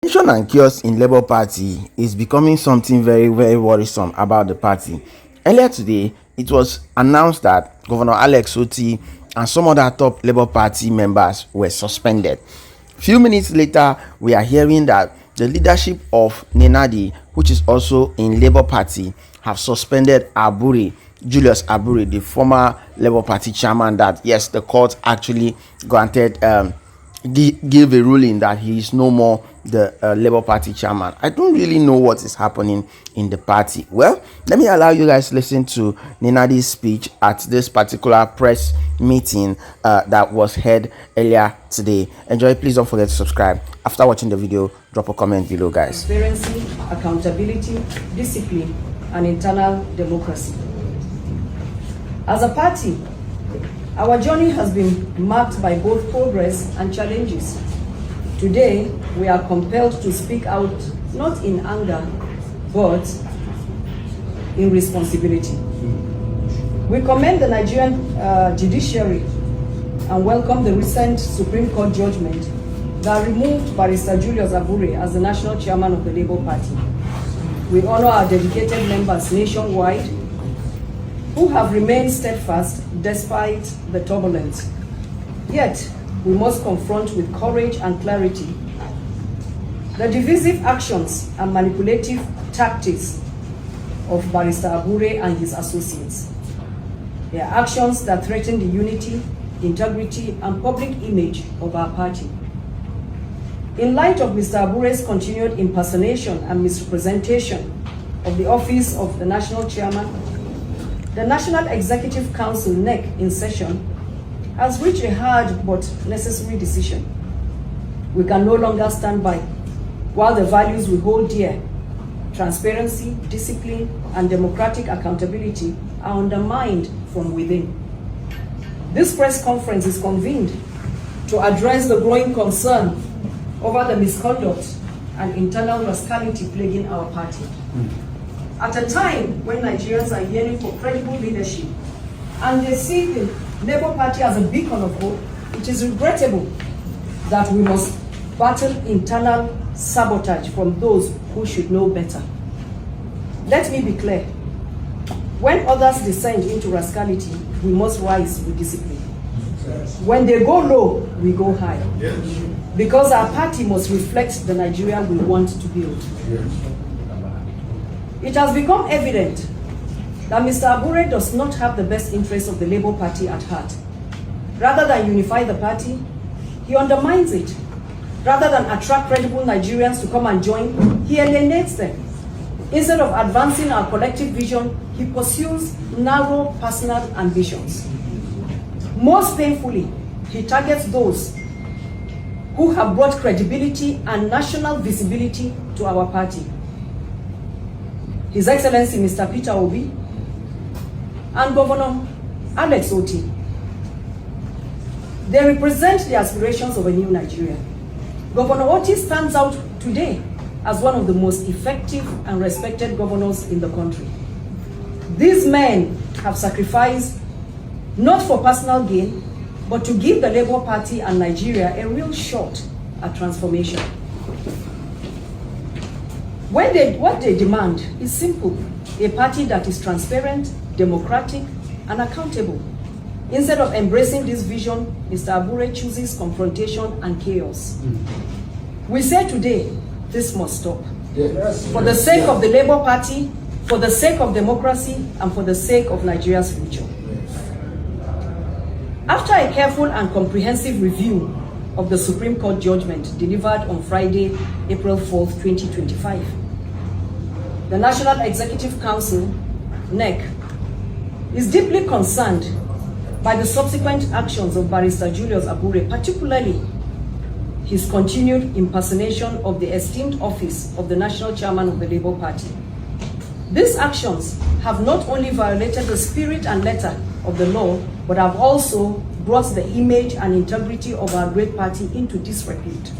Tension and chaos in Labour Party is becoming something very, very worrisome about the party. Earlier today, it was announced that Governor Alex Otti and some other top Labour Party members were suspended. Few minutes later, we are hearing that the leadership of Nanedi, which is also in Labour Party, have suspended Abure, Julius Abure, the former Labour Party chairman, that yes, the court actually granted give a ruling that he is no more the Labour Party chairman. I don't really know what is happening in the party. Well, let me allow you guys to listen to Nanedi's speech at this particular press meeting that was held earlier today. Enjoy. Please don't forget to subscribe. After watching the video, drop a comment below, guys. Transparency, accountability, discipline, and internal democracy. As a party, our journey has been marked by both progress and challenges. Today, we are compelled to speak out, not in anger, but in responsibility. We commend the Nigerian judiciary and welcome the recent Supreme Court judgment that removed Barrister Julius Abure as the national chairman of the Labour Party. We honor our dedicated members nationwide who have remained steadfast despite the turbulence. Yet, we must confront with courage and clarity the divisive actions and manipulative tactics of Barrister Abure and his associates. They are actions that threaten the unity, integrity, and public image of our party. In light of Mr. Abure's continued impersonation and misrepresentation of the office of the national chairman, the National Executive Council, NEC, in session, has reached a hard but necessary decision. We can no longer stand by while the values we hold dear, transparency, discipline, and democratic accountability, are undermined from within. This press conference is convened to address the growing concern over the misconduct and internal rascality plaguing our party. At a time when Nigerians are yearning for credible leadership and they see the Labour Party as a beacon of hope, it is regrettable that we must battle internal sabotage from those who should know better. Let me be clear. When others descend into rascality, we must rise with discipline. When they go low, we go high. Because our party must reflect the Nigeria we want to build. It has become evident that Mr. Abure does not have the best interests of the Labour Party at heart. Rather than unify the party, he undermines it. Rather than attract credible Nigerians to come and join, he alienates them. Instead of advancing our collective vision, he pursues narrow personal ambitions. Most painfully, he targets those who have brought credibility and national visibility to our party. His Excellency Mr. Peter Obi and Governor Alex Otti. They represent the aspirations of a new Nigeria. Governor Otti stands out today as one of the most effective and respected governors in the country. These men have sacrificed not for personal gain, but to give the Labour Party and Nigeria a real shot at transformation. What they demand is simple: a party that is transparent, democratic, and accountable. Instead of embracing this vision, Mr. Abure chooses confrontation and chaos. We say today, this must stop. For the sake of the Labour Party, for the sake of democracy, and for the sake of Nigeria's future. After a careful and comprehensive review of the Supreme Court judgment delivered on Friday, April 4th, 2025, the National Executive Council, NEC, is deeply concerned by the subsequent actions of Barrister Julius Abure, particularly his continued impersonation of the esteemed office of the National Chairman of the Labour Party. These actions have not only violated the spirit and letter of the law, but have also brought the image and integrity of our great party into disrepute.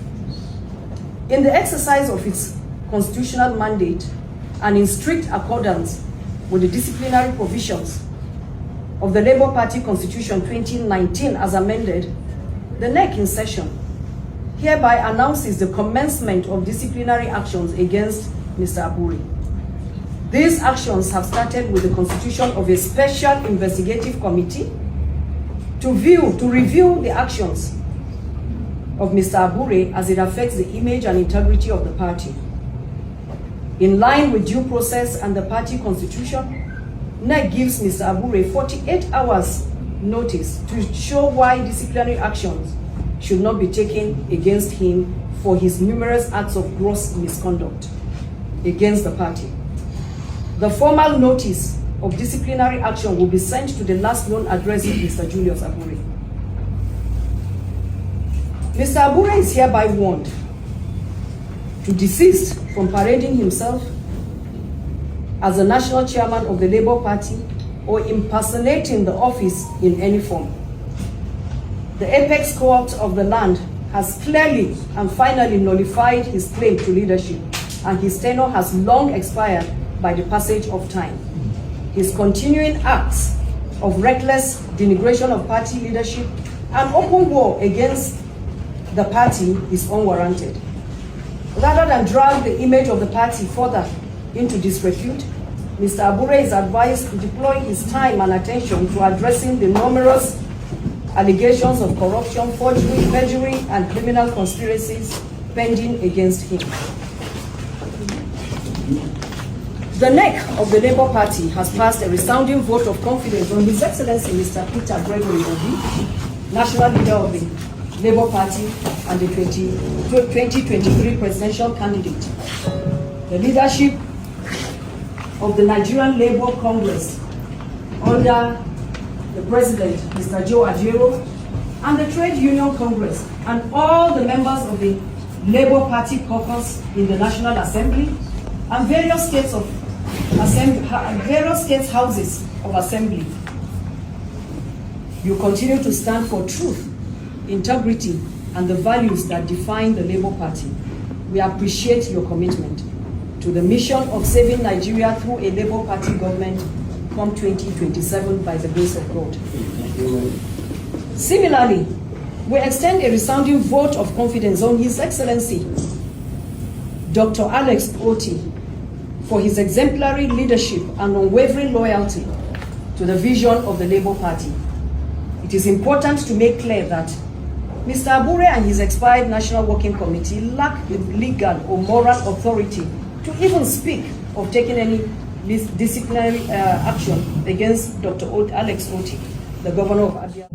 In the exercise of its constitutional mandate and in strict accordance with the disciplinary provisions of the Labour Party Constitution 2019 as amended, the NEC in session hereby announces the commencement of disciplinary actions against Mr. Abure. These actions have started with the constitution of a special investigative committee to review the actions of Mr. Abure as it affects the image and integrity of the party. In line with due process and the party constitution, NEC gives Mr. Abure 48 hours notice to show why disciplinary actions should not be taken against him for his numerous acts of gross misconduct against the party. The formal notice of disciplinary action will be sent to the last known address of Mr. Julius Abure. Mr. Abure is hereby warned to desist from parading himself as the national chairman of the Labour Party or impersonating the office in any form. The apex court of the land has clearly and finally nullified his claim to leadership, and his tenure has long expired by the passage of time. His continuing acts of reckless denigration of party leadership and open war against the party is unwarranted. Rather than drag the image of the party further into disrepute, Mr. Abure is advised to deploy his time and attention to addressing the numerous allegations of corruption, forgery, perjury, and criminal conspiracies pending against him. The NEC of the Labour Party has passed a resounding vote of confidence on His Excellency Mr. Peter Gregory Obi, National Leader of the Labour Party and the 2023 presidential candidate. The leadership of the Nigerian Labour Congress under the President, Mr. Joe Ajero, and the Trade Union Congress, and all the members of the Labour Party caucus in the National Assembly, and various states houses of assembly. You continue to stand for truth, integrity, and the values that define the Labour Party. We appreciate your commitment to the mission of saving Nigeria through a Labour Party government come 2027 by the grace of God. Similarly, we extend a resounding vote of confidence on His Excellency Dr. Alex Otti for his exemplary leadership and unwavering loyalty to the vision of the Labour Party. It is important to make clear that Mr. Abure and his expired National Working Committee lack the legal or moral authority to even speak of taking any disciplinary action against Dr. Alex Otti, the governor of Abia.